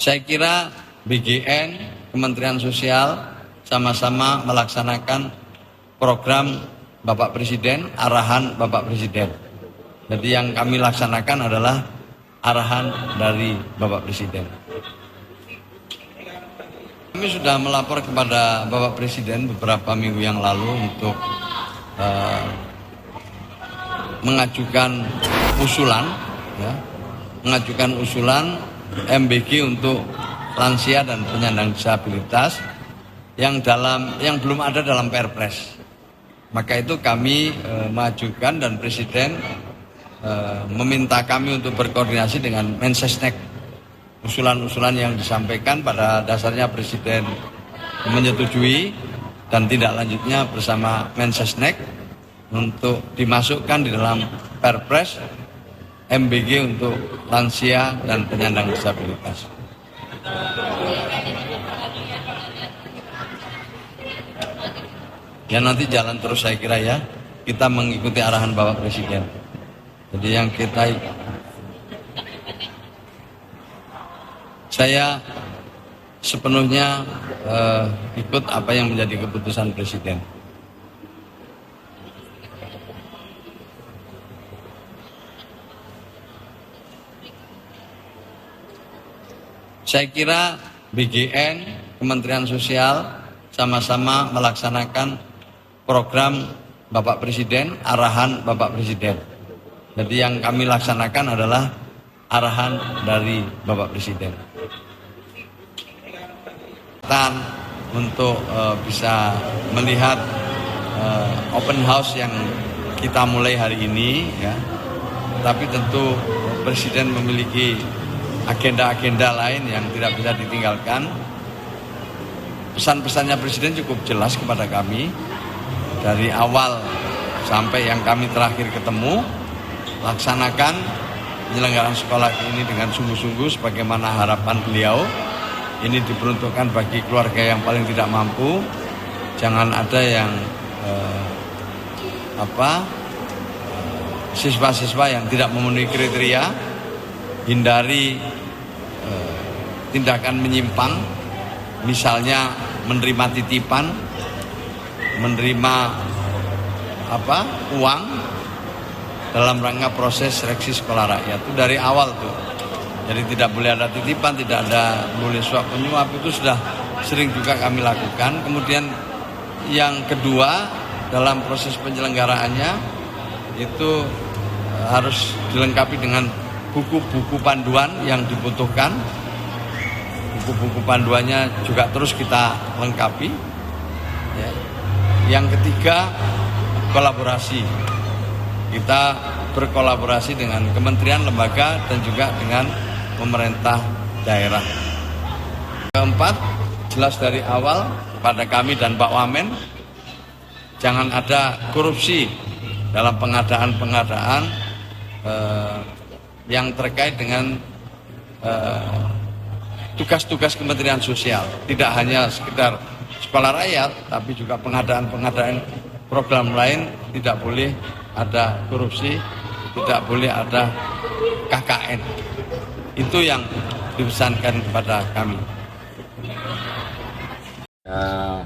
Saya kira BGN, Kementerian Sosial sama-sama melaksanakan program Bapak Presiden, arahan Bapak Presiden. Jadi yang kami laksanakan adalah arahan dari Bapak Presiden. Kami sudah melapor kepada Bapak Presiden beberapa minggu yang lalu untuk mengajukan usulan MBG untuk lansia dan penyandang disabilitas yang belum ada dalam Perpres. Maka itu kami mengajukan dan Presiden meminta kami untuk berkoordinasi dengan Mensesnek. Usulan-usulan yang disampaikan pada dasarnya Presiden menyetujui dan tindak lanjutnya bersama Mensesnek untuk dimasukkan di dalam Perpres MBG untuk lansia dan penyandang disabilitas. Ya nanti jalan terus saya kira ya, kita mengikuti arahan Bapak Presiden. Jadi yang saya sepenuhnya ikut apa yang menjadi keputusan Presiden. Saya kira BGN, Kementerian Sosial sama-sama melaksanakan program Bapak Presiden, arahan Bapak Presiden. Jadi yang kami laksanakan adalah arahan dari Bapak Presiden. Untuk bisa melihat open house yang kita mulai hari ini, ya. Tapi tentu Presiden memiliki agenda-agenda lain yang tidak bisa ditinggalkan. Pesan-pesannya Presiden cukup jelas kepada kami dari awal sampai yang kami terakhir ketemu, laksanakan penyelenggaraan sekolah ini dengan sungguh-sungguh sebagaimana harapan beliau. Ini diperuntukkan bagi keluarga yang paling tidak mampu. Jangan ada yang siswa-siswa yang tidak memenuhi kriteria. Hindari tindakan menyimpang, misalnya menerima titipan, menerima uang dalam rangka proses seleksi sekolah rakyat. Itu dari awal tuh. Jadi tidak boleh ada titipan, tidak ada boleh suap menyuap, itu sudah sering juga kami lakukan. Kemudian yang kedua, dalam proses penyelenggaraannya itu harus dilengkapi dengan buku-buku panduan yang dibutuhkan. Buku-buku panduannya juga terus kita lengkapi. Ya. Yang ketiga, kolaborasi. Kita berkolaborasi dengan kementerian, lembaga, dan juga dengan pemerintah daerah. Keempat, jelas dari awal pada kami dan Pak Wamen, jangan ada korupsi dalam pengadaan-pengadaan yang terkait dengan tugas-tugas Kementerian Sosial. Tidak hanya sekedar sekolah rakyat, tapi juga pengadaan-pengadaan program lain. Tidak boleh ada korupsi, tidak boleh ada KKN. Itu yang dipesankan kepada kami.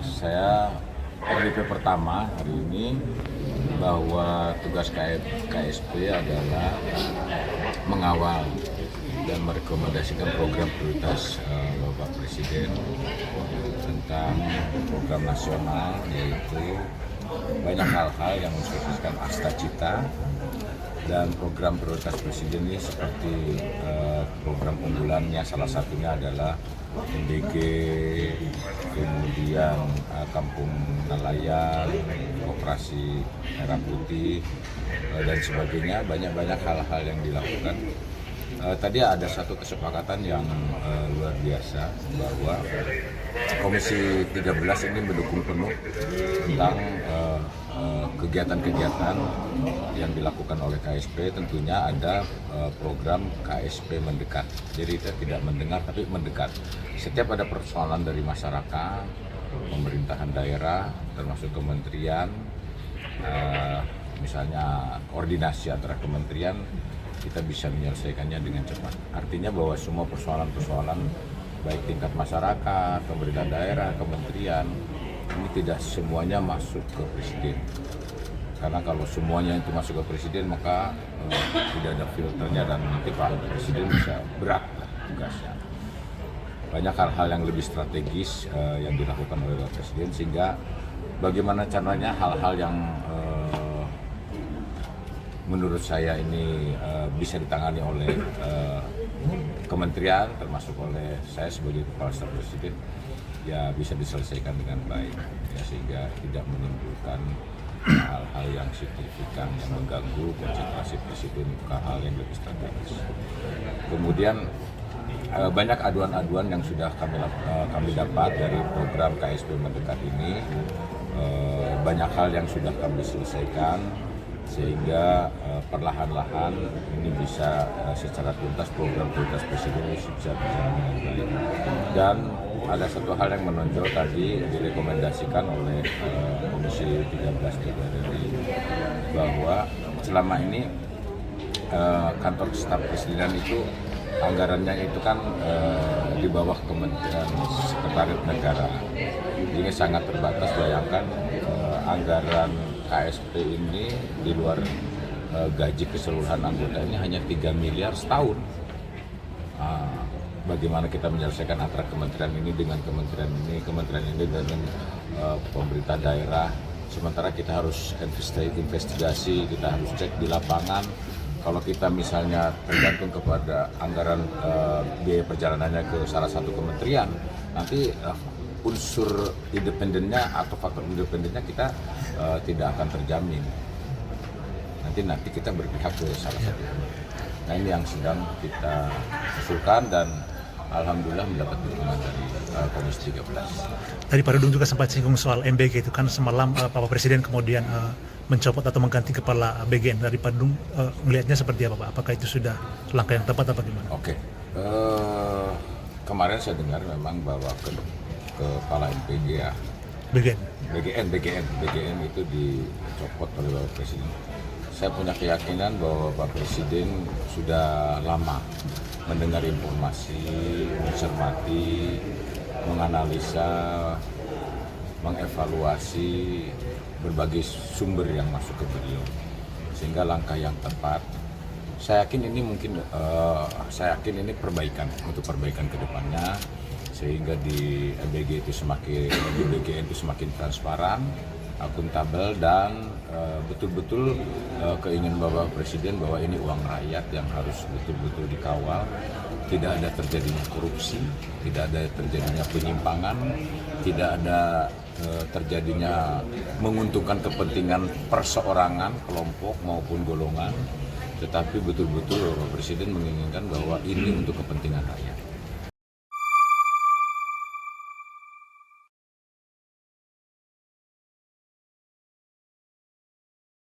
Saya periode pertama hari ini bahwa tugas KSP adalah mengawal dan merekomendasikan program prioritas Bapak Presiden tentang program nasional, yaitu banyak hal-hal yang mensukseskan Asta Cita, dan program prioritas Presiden ini seperti program unggulannya salah satunya adalah MBG, kemudian Kampung Nelayan, Operasi Merah Putih, dan sebagainya. Banyak hal-hal yang dilakukan. Tadi ada satu kesepakatan yang luar biasa bahwa Komisi 13 ini mendukung penuh tentang kegiatan-kegiatan yang dilakukan oleh KSP. Tentunya ada program KSP mendekat. Jadi kita tidak mendengar tapi mendekat. Setiap ada persoalan dari masyarakat, pemerintahan daerah, termasuk kementerian, misalnya koordinasi antara kementerian, kita bisa menyelesaikannya dengan cepat. Artinya bahwa semua persoalan-persoalan baik tingkat masyarakat, pemerintah daerah, kementerian, ini tidak semuanya masuk ke presiden. Karena kalau semuanya itu masuk ke presiden, maka tidak ada filternya dan nanti Pak Presiden bisa berat lah tugasnya. Banyak hal-hal yang lebih strategis yang dilakukan oleh Pak Presiden, sehingga bagaimana caranya hal-hal yang menurut saya ini bisa ditangani oleh kementerian, termasuk oleh saya sebagai Kepala Staf Presiden, ya bisa diselesaikan dengan baik, ya, sehingga tidak menimbulkan hal-hal yang signifikan yang mengganggu konsentrasi Presiden ke hal yang lebih strategis. Kemudian banyak aduan-aduan yang sudah kami dapat dari program KSP Mendekat ini, banyak hal yang sudah kami selesaikan, sehingga perlahan-lahan ini bisa secara tuntas program prioritas Presiden ini bisa berjalan dengan baik. Dan ada satu hal yang menonjol tadi direkomendasikan oleh Komisi 13 DPR RI, bahwa selama ini kantor staf Presiden itu anggarannya itu kan di bawah Kementerian Sekretariat Negara, jadi sangat terbatas. Bayangkan anggaran KSP ini di luar gaji keseluruhan anggota ini hanya 3 miliar setahun. Bagaimana kita menyelesaikan antara kementerian ini dengan kementerian ini dengan pemerintah daerah, sementara kita harus investigasi, kita harus cek di lapangan. Kalau kita misalnya tergantung kepada anggaran biaya perjalanannya ke salah satu kementerian, nanti unsur independennya atau faktor independennya kita tidak akan terjamin. Nanti kita berpihak ke salah satu. Nah, ini yang sedang kita usulkan dan alhamdulillah mendapat dukungan dari Komisi 13. Tadi Pak Dudung juga sempat singgung soal MBG itu kan, semalam Bapak Presiden kemudian mencopot atau mengganti kepala BGN. Dari Pak Dudung melihatnya seperti apa Pak? Apakah itu sudah langkah yang tepat apa gimana? Oke, kemarin saya dengar memang bahwa kepala MPG ya, BGN itu dicopot oleh Bapak Presiden. Saya punya keyakinan bahwa Bapak Presiden sudah lama mendengar informasi, mencermati, menganalisa, mengevaluasi berbagai sumber yang masuk ke beliau, sehingga langkah yang tepat. Saya yakin ini perbaikan untuk perbaikan ke depannya, sehingga di BGN itu semakin transparan, akuntabel, dan betul-betul keinginan Bapak Presiden bahwa ini uang rakyat yang harus betul-betul dikawal, tidak ada terjadinya korupsi, tidak ada terjadinya penyimpangan, tidak ada terjadinya menguntungkan kepentingan perseorangan, kelompok maupun golongan, tetapi betul-betul Bapak Presiden menginginkan bahwa ini untuk kepentingan rakyat.